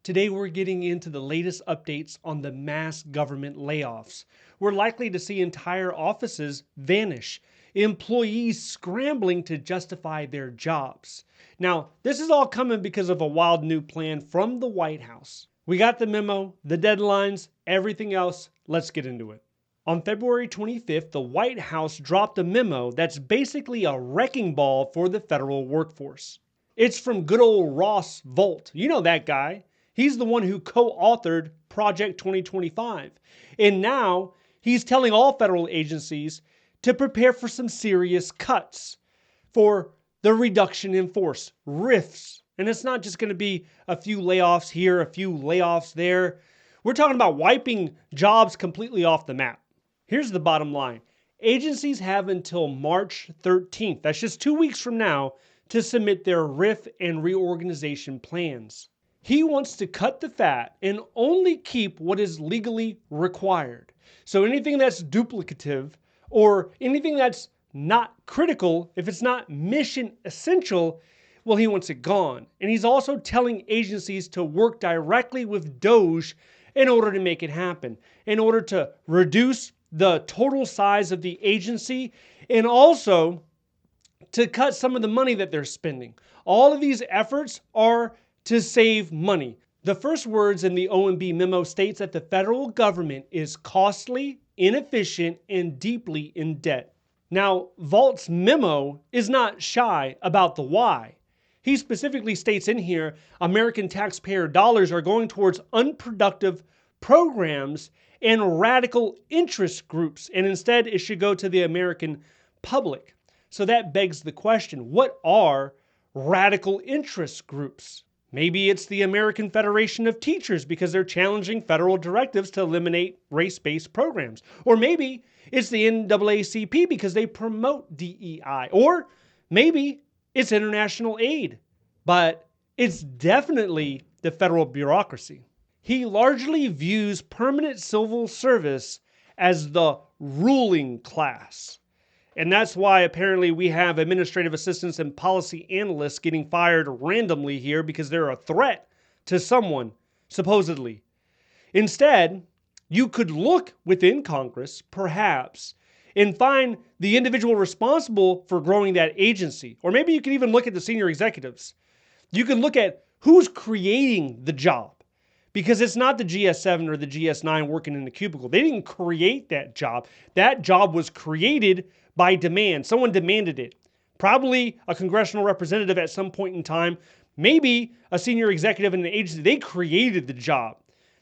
Today we're getting into the latest updates on the mass government layoffs. We're likely to see entire offices vanish, employees scrambling to justify their jobs. Now, this is all coming because of a wild new plan from the White House. We got the memo, the deadlines, everything else. Let's get into it. On February 25th, the White House dropped a memo that's basically a wrecking ball for the federal workforce. It's from good old Ross Volt. You know that guy. He's the one who co-authored Project 2025. And now he's telling all federal agencies to prepare for some serious cuts for the reduction in force, RIFs. And it's not just going to be a few layoffs here, a few layoffs there. We're talking about wiping jobs completely off the map. Here's the bottom line. Agencies have until March 13th, that's just 2 weeks from now, to submit their RIF and reorganization plans. He wants to cut the fat and only keep what is legally required. So anything that's duplicative or anything that's not critical, if it's not mission essential, well, he wants it gone. And he's also telling agencies to work directly with DOJ in order to make it happen, in order to reduce the total size of the agency and also to cut some of the money that they're spending. All of these efforts are to save money. The first words in the OMB memo states that the federal government is costly, inefficient, and deeply in debt. Now, Volt's memo is not shy about the why. He specifically states in here, American taxpayer dollars are going towards unproductive programs and radical interest groups, and instead it should go to the American public. So that begs the question, what are radical interest groups? Maybe it's the American Federation of Teachers because they're challenging federal directives to eliminate race-based programs. Or maybe it's the NAACP because they promote DEI. Or maybe it's international aid. But it's definitely the federal bureaucracy. He largely views permanent civil service as the ruling class. And that's why apparently we have administrative assistants and policy analysts getting fired randomly here because they're a threat to someone, supposedly. Instead, you could look within Congress, perhaps, and find the individual responsible for growing that agency. Or maybe you can even look at the senior executives. You can look at who's creating the job. Because it's not the GS7 or the GS9 working in the cubicle. They didn't create that job. That job was created by demand. Someone demanded it. Probably a congressional representative at some point in time. Maybe a senior executive in an agency. They created the job.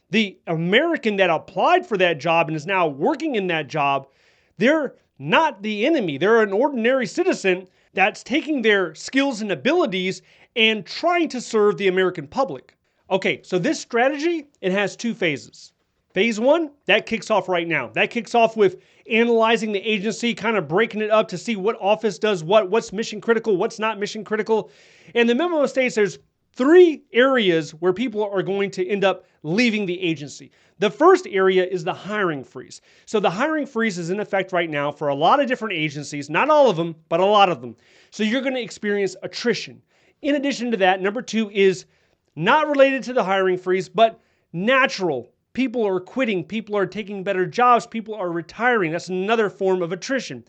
The American that applied for that job and is now working in that job, they're not the enemy. They're an ordinary citizen that's taking their skills and abilities and trying to serve the American public. Okay, so this strategy, it has two phases. Phase one, that kicks off right now. That kicks off with analyzing the agency, kind of breaking it up to see what office does what's mission critical, what's not mission critical. And the memo states there's 3 areas where people are going to end up leaving the agency. The first area is the hiring freeze. So the hiring freeze is in effect right now for a lot of different agencies, not all of them, but a lot of them. So you're going to experience attrition. In addition to that, number 2 is not related to the hiring freeze, but natural. People are quitting. People are taking better jobs. People are retiring. That's another form of attrition.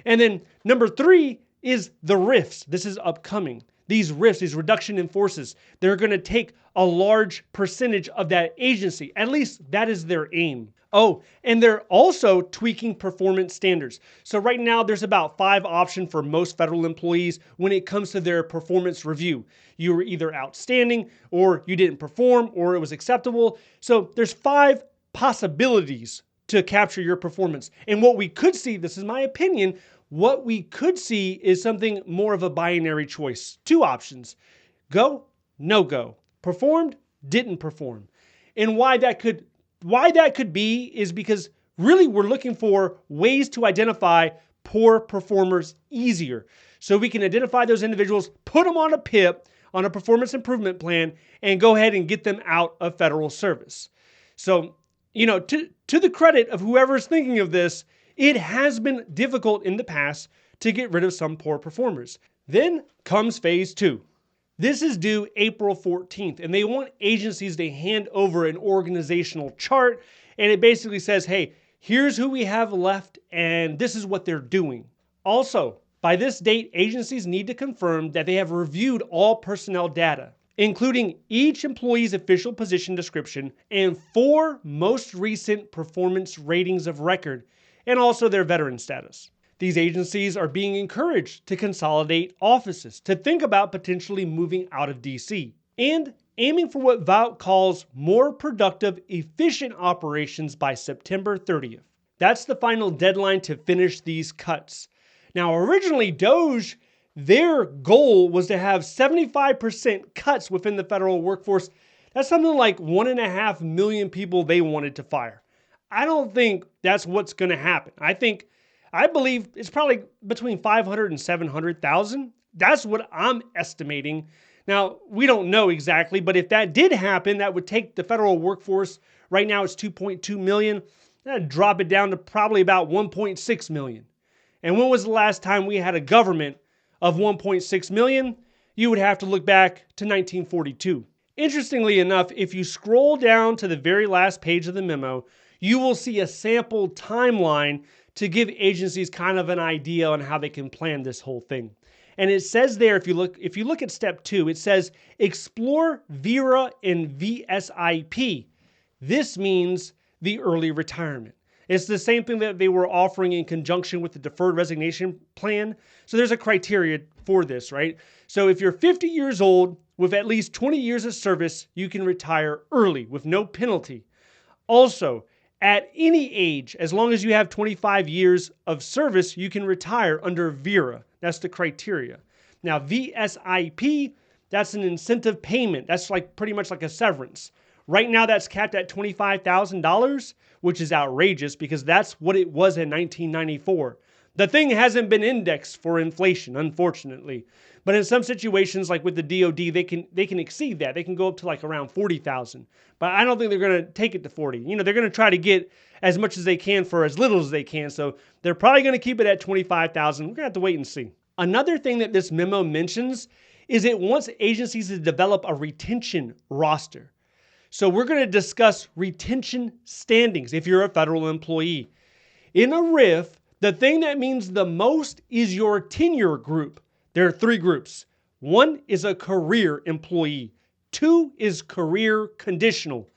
And then number 3 is the RIFs. This is upcoming. These RIFs, these reduction in forces, they're going to take a large percentage of that agency. At least that is their aim. Oh, and they're also tweaking performance standards. So right now there's about 5 options for most federal employees when it comes to their performance review. You were either outstanding or you didn't perform or it was acceptable. So there's 5 possibilities to capture your performance. And what we could see, this is my opinion, what we could see is something more of a binary choice. 2 options. Go, no go. Performed, didn't perform. And why that could be is because really we're looking for ways to identify poor performers easier. So we can identify those individuals, put them on a PIP, on a performance improvement plan, and go ahead and get them out of federal service. So, to the credit of whoever's thinking of this, it has been difficult in the past to get rid of some poor performers. Then comes phase 2. This is due April 14th, and they want agencies to hand over an organizational chart, and it basically says, hey, here's who we have left, and this is what they're doing. Also, by this date, agencies need to confirm that they have reviewed all personnel data, including each employee's official position description and 4 most recent performance ratings of record, and also their veteran status. These agencies are being encouraged to consolidate offices, to think about potentially moving out of DC, and aiming for what Vought calls more productive, efficient operations by September 30th. That's the final deadline to finish these cuts. Now, originally, DOGE, their goal was to have 75% cuts within the federal workforce. That's something like 1.5 million people they wanted to fire. I don't think that's what's going to happen. I believe it's probably between 500 and 700,000. That's what I'm estimating. Now, we don't know exactly, but if that did happen, that would take the federal workforce, right now it's 2.2 million, that'd drop it down to probably about 1.6 million. And when was the last time we had a government of 1.6 million? You would have to look back to 1942. Interestingly enough, if you scroll down to the very last page of the memo, you will see a sample timeline to give agencies kind of an idea on how they can plan this whole thing. And it says there, if you look at step 2, it says explore VERA and VSIP. This means the early retirement. It's the same thing that they were offering in conjunction with the deferred resignation plan. So there's a criteria for this, right? So if you're 50 years old with at least 20 years of service, you can retire early with no penalty. Also, at any age, as long as you have 25 years of service, you can retire under VERA. That's the criteria. Now, VSIP, that's an incentive payment. That's like pretty much like a severance. Right now, that's capped at $25,000, which is outrageous because that's what it was in 1994. The thing hasn't been indexed for inflation, unfortunately. But in some situations, like with the DoD, they can exceed that. They can go up to like around 40,000. But I don't think they're going to take it to 40. They're going to try to get as much as they can for as little as they can. So they're probably going to keep it at 25,000. We're going to have to wait and see. Another thing that this memo mentions is it wants agencies to develop a retention roster. So we're going to discuss retention standings if you're a federal employee. In a RIF, the thing that means the most is your tenure group. There are 3 groups. 1 is a career employee. 2 is career conditional.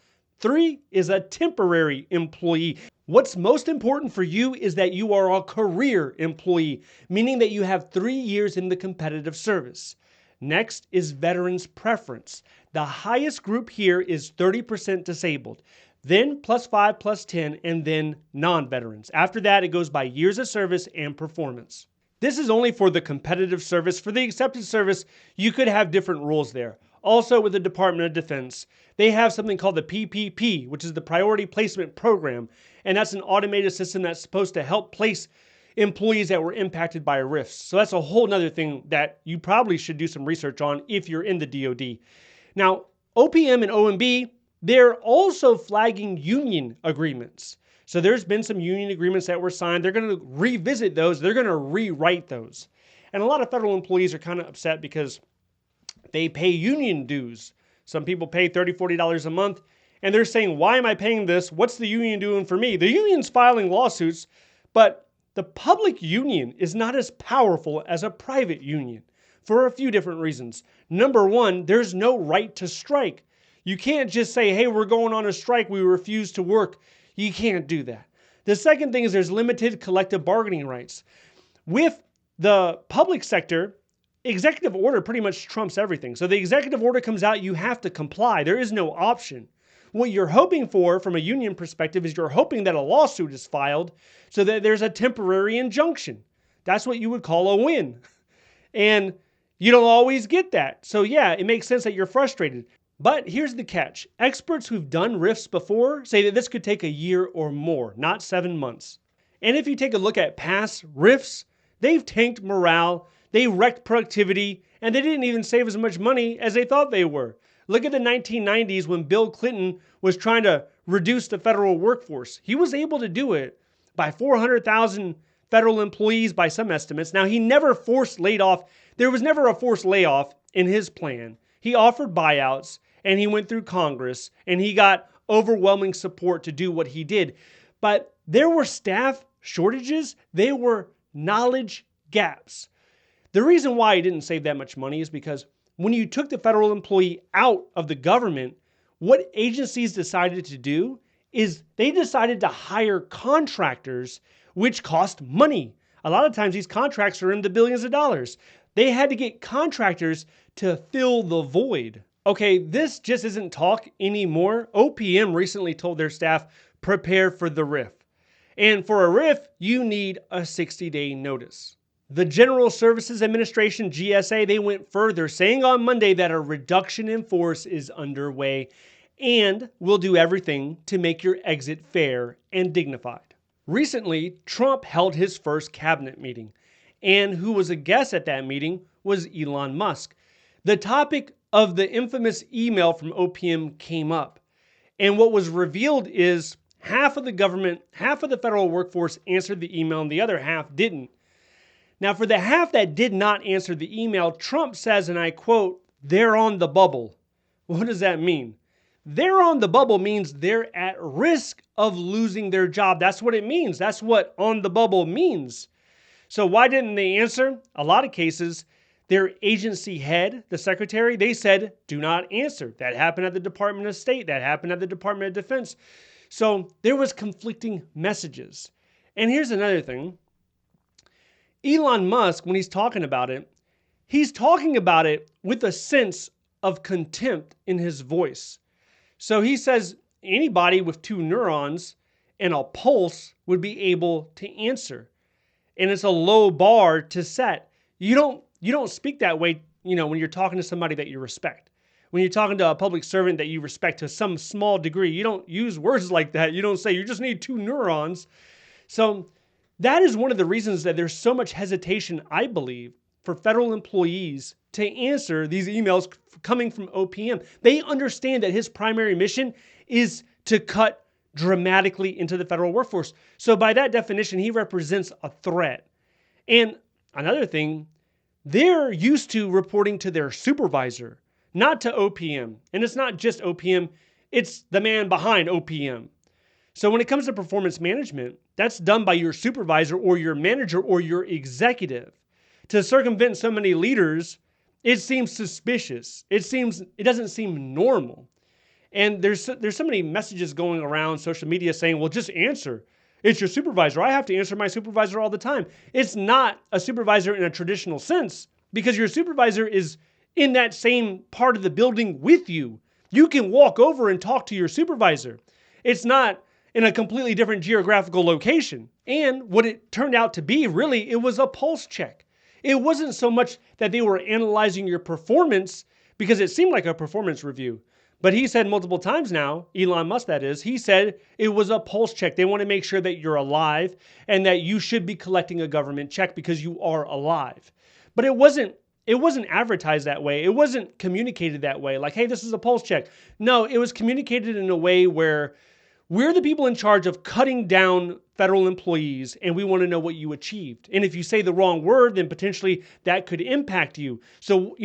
3 is a temporary employee. What's most important for you is that you are a career employee, meaning that you have 3 years in the competitive service. Next is veterans preference. The highest group here is 30% disabled. Then +5, +10, and then non-veterans. After that, it goes by years of service and performance. This is only for the competitive service. For the accepted service, you could have different rules there. Also with the Department of Defense, they have something called the PPP, which is the Priority Placement Program. And that's an automated system that's supposed to help place employees that were impacted by RIFs. So that's a whole nother thing that you probably should do some research on if you're in the DoD. Now, OPM and OMB, they're also flagging union agreements. So there's been some union agreements that were signed. They're going to revisit those. They're going to rewrite those. And a lot of federal employees are kind of upset because they pay union dues. Some people pay $30, $40 a month. And they're saying, why am I paying this? What's the union doing for me? The union's filing lawsuits, but the public union is not as powerful as a private union for a few different reasons. Number one, there's no right to strike. You can't just say, hey, we're going on a strike. We refuse to work. You can't do that. The second thing is there's limited collective bargaining rights. With the public sector, executive order pretty much trumps everything. So the executive order comes out, you have to comply. There is no option. What you're hoping for from a union perspective is you're hoping that a lawsuit is filed so that there's a temporary injunction. That's what you would call a win. And you don't always get that. So yeah, it makes sense that you're frustrated. But here's the catch. Experts who've done RIFs before say that this could take a year or more, not 7 months. And if you take a look at past RIFs, they've tanked morale, they wrecked productivity, and they didn't even save as much money as they thought they were. Look at the 1990s when Bill Clinton was trying to reduce the federal workforce. He was able to do it by 400,000 federal employees by some estimates. Now, he never forced laid off. There was never a forced layoff in his plan. He offered buyouts and he went through Congress and he got overwhelming support to do what he did. But there were staff shortages. There were knowledge gaps. The reason why he didn't save that much money is because when you took the federal employee out of the government, what agencies decided to do is they decided to hire contractors, which cost money. A lot of times these contracts are in the billions of dollars. They had to get contractors to fill the void. Okay, this just isn't talk anymore. OPM recently told their staff, prepare for the RIF. And for a RIF, you need a 60-day notice. The General Services Administration, GSA, they went further, saying on Monday that a reduction in force is underway and will do everything to make your exit fair and dignified. Recently, Trump held his first cabinet meeting, and who was a guest at that meeting was Elon Musk. The topic of the infamous email from OPM came up, and what was revealed is half of the federal workforce answered the email and the other half didn't. Now, for the half that did not answer the email, Trump says, and I quote, "They're on the bubble." What does that mean? They're on the bubble means they're at risk of losing their job. That's what it means. That's what on the bubble means. So why didn't they answer? A lot of cases, their agency head, the secretary, they said, do not answer. That happened at the Department of State. That happened at the Department of Defense. So there was conflicting messages. And here's another thing. Elon Musk, when he's talking about it with a sense of contempt in his voice. So he says anybody with 2 neurons and a pulse would be able to answer. And it's a low bar to set. You don't speak that way, when you're talking to somebody that you respect. When you're talking to a public servant that you respect to some small degree, you don't use words like that. You don't say you just need 2 neurons. So that is one of the reasons that there's so much hesitation, I believe, for federal employees to answer these emails coming from OPM. They understand that his primary mission is to cut dramatically into the federal workforce. So by that definition, he represents a threat. And another thing, they're used to reporting to their supervisor, not to OPM. And it's not just OPM, it's the man behind OPM. So when it comes to performance management, that's done by your supervisor or your manager or your executive. To circumvent so many leaders, it seems suspicious. It doesn't seem normal. And there's so many messages going around social media saying, well, just answer. It's your supervisor. I have to answer my supervisor all the time. It's not a supervisor in a traditional sense because your supervisor is in that same part of the building with you. You can walk over and talk to your supervisor. It's not in a completely different geographical location. And what it turned out to be, really, it was a pulse check. It wasn't so much that they were analyzing your performance because it seemed like a performance review. But he said multiple times now, Elon Musk that is, he said it was a pulse check. They want to make sure that you're alive and that you should be collecting a government check because you are alive. But it wasn't advertised that way. It wasn't communicated that way. Like, hey, this is a pulse check. No, it was communicated in a way where we're the people in charge of cutting down federal employees, and we want to know what you achieved. And if you say the wrong word, then potentially that could impact you. So,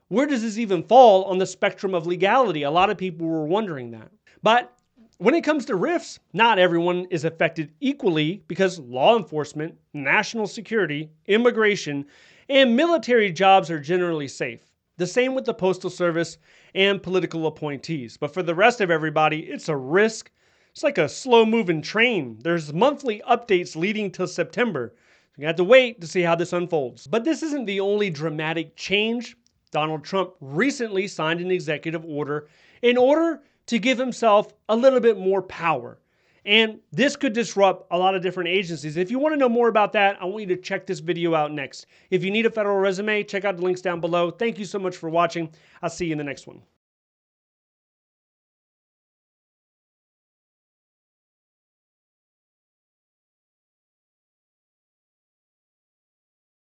where does this even fall on the spectrum of legality? A lot of people were wondering that. But when it comes to RIFs, not everyone is affected equally because law enforcement, national security, immigration, and military jobs are generally safe. The same with the Postal Service and political appointees. But for the rest of everybody, it's a risk. It's like a slow-moving train. There's monthly updates leading to September. You have to wait to see how this unfolds. But this isn't the only dramatic change. Donald Trump recently signed an executive order in order to give himself a little bit more power. And this could disrupt a lot of different agencies. If you want to know more about that, I want you to check this video out next. If you need a federal resume, check out the links down below. Thank you so much for watching. I'll see you in the next one.